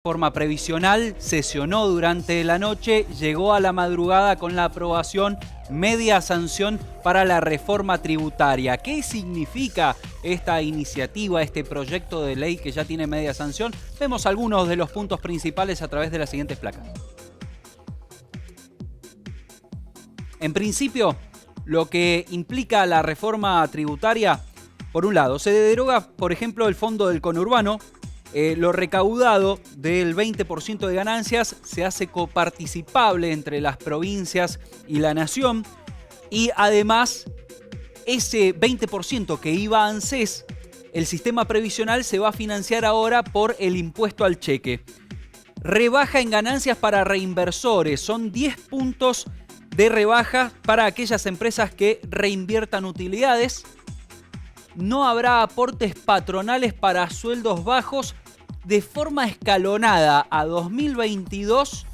Forma previsional, sesionó durante la noche, llegó a la madrugada con la aprobación media sanción para la reforma tributaria. ¿Qué significa esta iniciativa, este proyecto de ley que ya tiene media sanción? Vemos algunos de los puntos principales a través de las siguientes placas. En principio, lo que implica la reforma tributaria, por un lado, se deroga, por ejemplo, el fondo del conurbano. Lo recaudado del 20% de ganancias se hace coparticipable entre las provincias y la nación. Y además, ese 20% que iba a ANSES, el sistema previsional se va a financiar ahora por el impuesto al cheque. Rebaja en ganancias para reinversores. Son 10 puntos de rebaja para aquellas empresas que reinviertan utilidades. No habrá aportes patronales para sueldos bajos. De forma escalonada a 2022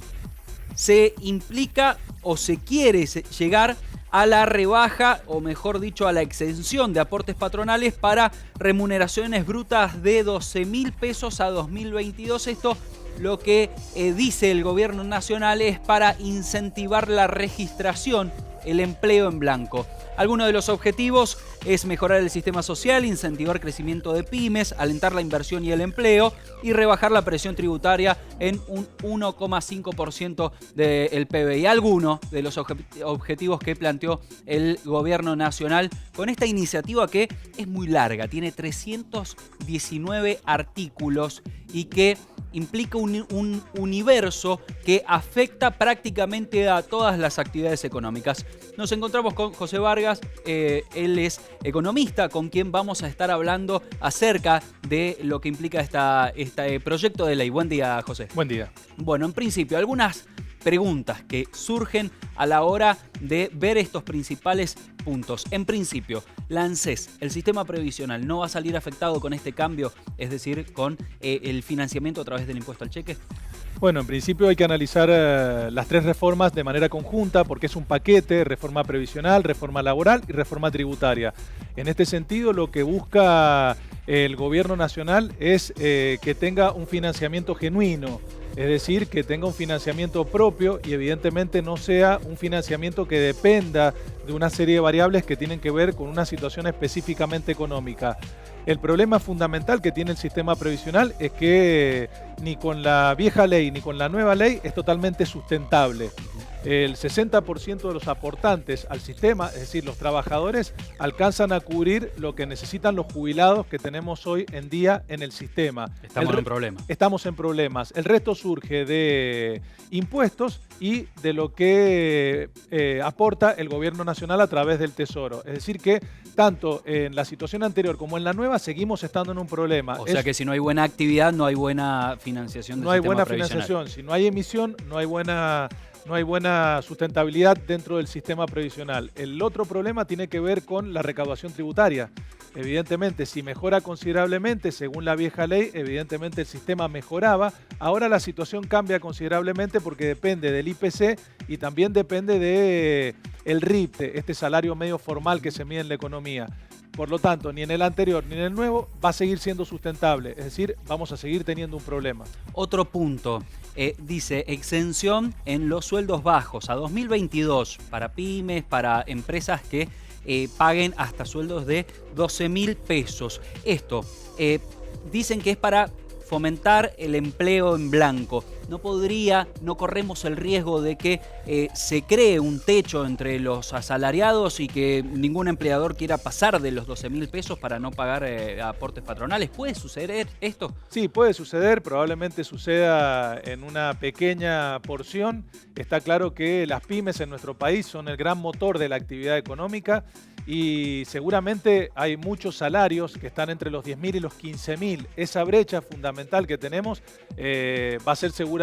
se implica o se quiere llegar a la rebaja, o mejor dicho, a la exención de aportes patronales para remuneraciones brutas de 12.000 pesos a 2022. Esto lo que dice el gobierno nacional es para incentivar la registración, el empleo en blanco. Algunos de los objetivos es mejorar el sistema social, incentivar crecimiento de pymes, alentar la inversión y el empleo y rebajar la presión tributaria en un 1,5% del PBI. Algunos de los objetivos que planteó el gobierno nacional con esta iniciativa, que es muy larga, tiene 319 artículos y que implica un universo que afecta prácticamente a todas las actividades económicas. Nos encontramos con José Vargas, él es economista, con quien vamos a estar hablando acerca de lo que implica este proyecto de ley. Buen día, José. Buen día. Bueno, en principio, algunas preguntas que surgen a la hora de ver estos principales puntos. En principio, la ANSES, el sistema previsional, ¿no va a salir afectado con este cambio? Es decir, con el financiamiento a través del impuesto al cheque. Bueno, en principio hay que analizar las tres reformas de manera conjunta, porque es un paquete: reforma previsional, reforma laboral y reforma tributaria. En este sentido, lo que busca el gobierno nacional es que tenga un financiamiento genuino. Es decir, que tenga un financiamiento propio y evidentemente no sea un financiamiento que dependa de una serie de variables que tienen que ver con una situación específicamente económica. El problema fundamental que tiene el sistema previsional es que ni con la vieja ley ni con la nueva ley es totalmente sustentable. El 60% de los aportantes al sistema, es decir, los trabajadores, alcanzan a cubrir lo que necesitan los jubilados que tenemos hoy en día en el sistema. Estamos en problemas. Estamos en problemas. El resto surge de impuestos y de lo que aporta el gobierno nacional a través del Tesoro. Es decir que tanto en la situación anterior como en la nueva seguimos estando en un problema. O sea que si no hay buena actividad, no hay buena financiación del sistema previsional. No hay buena financiación. Si no hay emisión, no hay buena sustentabilidad dentro del sistema previsional. El otro problema tiene que ver con la recaudación tributaria. Evidentemente, si mejora considerablemente, según la vieja ley, evidentemente el sistema mejoraba. Ahora la situación cambia considerablemente porque depende del IPC y también depende del RIPTE, este salario medio formal que se mide en la economía. Por lo tanto, ni en el anterior ni en el nuevo va a seguir siendo sustentable. Es decir, vamos a seguir teniendo un problema. Otro punto, dice exención en los sueldos bajos a 2022 para pymes, para empresas que paguen hasta sueldos de 12.000 pesos. Esto, dicen que es para fomentar el empleo en blanco. No corremos el riesgo de que se cree un techo entre los asalariados y que ningún empleador quiera pasar de los 12.000 pesos para no pagar aportes patronales. ¿Puede suceder esto? Sí, puede suceder, probablemente suceda en una pequeña porción. Está claro que las pymes en nuestro país son el gran motor de la actividad económica y seguramente hay muchos salarios que están entre los 10.000 y los 15.000. Esa brecha fundamental que tenemos va a ser seguramente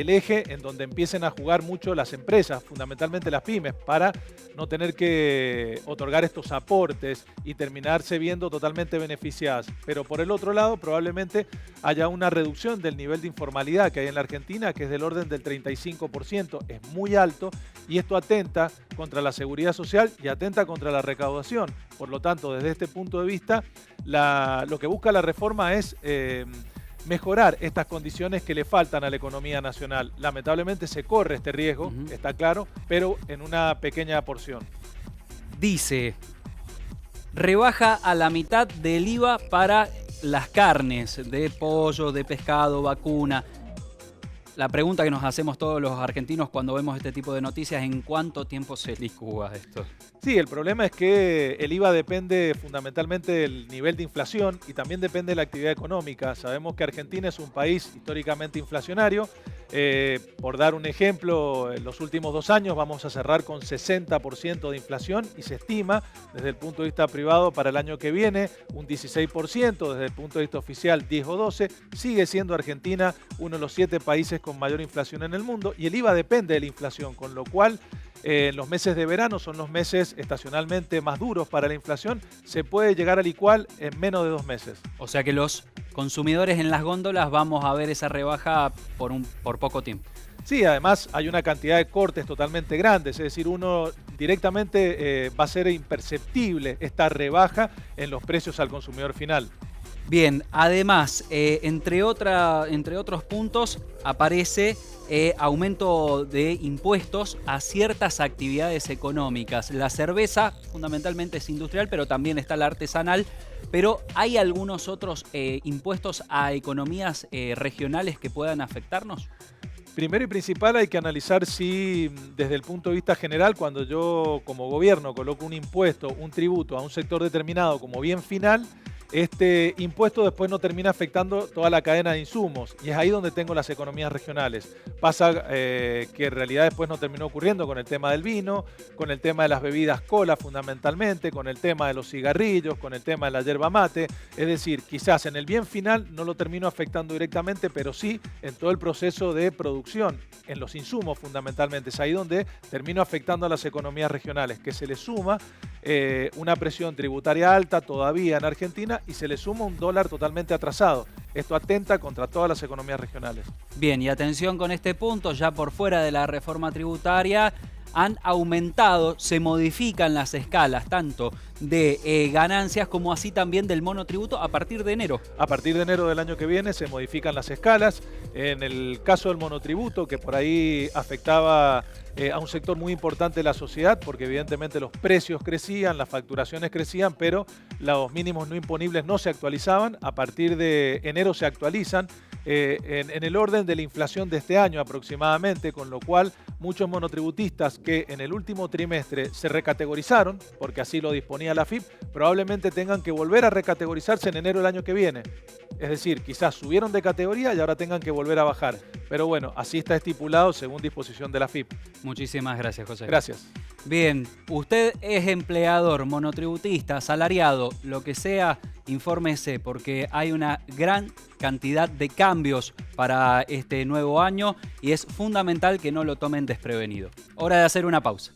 el eje en donde empiecen a jugar mucho las empresas, fundamentalmente las pymes, para no tener que otorgar estos aportes y terminarse viendo totalmente beneficiadas. Pero por el otro lado, probablemente haya una reducción del nivel de informalidad que hay en la Argentina, que es del orden del 35%, es muy alto, y esto atenta contra la seguridad social y atenta contra la recaudación. Por lo tanto, desde este punto de vista, lo que busca la reforma es mejorar estas condiciones que le faltan a la economía nacional. Lamentablemente se corre este riesgo, está claro, pero en una pequeña porción. Dice, rebaja a la mitad del IVA para las carnes de pollo, de pescado, vacuna. La pregunta que nos hacemos todos los argentinos cuando vemos este tipo de noticias, ¿en cuánto tiempo se licúa esto? Sí, el problema es que el IVA depende fundamentalmente del nivel de inflación y también depende de la actividad económica. Sabemos que Argentina es un país históricamente inflacionario. Por dar un ejemplo, en los últimos 2 años vamos a cerrar con 60% de inflación y se estima desde el punto de vista privado para el año que viene un 16%, desde el punto de vista oficial 10 o 12. Sigue siendo Argentina uno de los 7 países con mayor inflación en el mundo y el IVA depende de la inflación, con lo cual los meses de verano son los meses estacionalmente más duros para la inflación. Se puede llegar al igual en menos de 2 meses. O sea que los consumidores en las góndolas vamos a ver esa rebaja por poco tiempo. Sí, además hay una cantidad de cortes totalmente grandes, es decir, uno directamente va a ser imperceptible esta rebaja en los precios al consumidor final. Bien, además, entre otros puntos, aparece aumento de impuestos a ciertas actividades económicas. La cerveza fundamentalmente es industrial, pero también está la artesanal. Pero ¿hay algunos otros impuestos a economías regionales que puedan afectarnos? Primero y principal hay que analizar si desde el punto de vista general, cuando yo como gobierno coloco un impuesto, un tributo a un sector determinado como bien final, este impuesto después no termina afectando toda la cadena de insumos y es ahí donde tengo las economías regionales. Pasa que en realidad después no terminó ocurriendo con el tema del vino, con el tema de las bebidas cola fundamentalmente, con el tema de los cigarrillos, con el tema de la yerba mate. Es decir, quizás en el bien final no lo termino afectando directamente, pero sí en todo el proceso de producción, en los insumos fundamentalmente. Es ahí donde termino afectando a las economías regionales, que se le suma una presión tributaria alta todavía en Argentina y se le suma un dólar totalmente atrasado. Esto atenta contra todas las economías regionales. Bien, y atención con este punto, ya por fuera de la reforma tributaria, han aumentado, se modifican las escalas tanto de ganancias como así también del monotributo a partir de enero. A partir de enero del año que viene se modifican las escalas. En el caso del monotributo, que por ahí afectaba a un sector muy importante de la sociedad, porque evidentemente los precios crecían, las facturaciones crecían, pero los mínimos no imponibles no se actualizaban. A partir de enero se actualizan en el orden de la inflación de este año aproximadamente, con lo cual muchos monotributistas que en el último trimestre se recategorizaron, porque así lo disponía la AFIP, probablemente tengan que volver a recategorizarse en enero del año que viene. Es decir, quizás subieron de categoría y ahora tengan que volver a bajar. Pero bueno, así está estipulado según disposición de la AFIP. Muchísimas gracias, José. Gracias. Bien, usted es empleador, monotributista, asalariado, lo que sea, infórmese porque hay una gran cantidad de cambios para este nuevo año y es fundamental que no lo tomen desprevenido. Hora de hacer una pausa.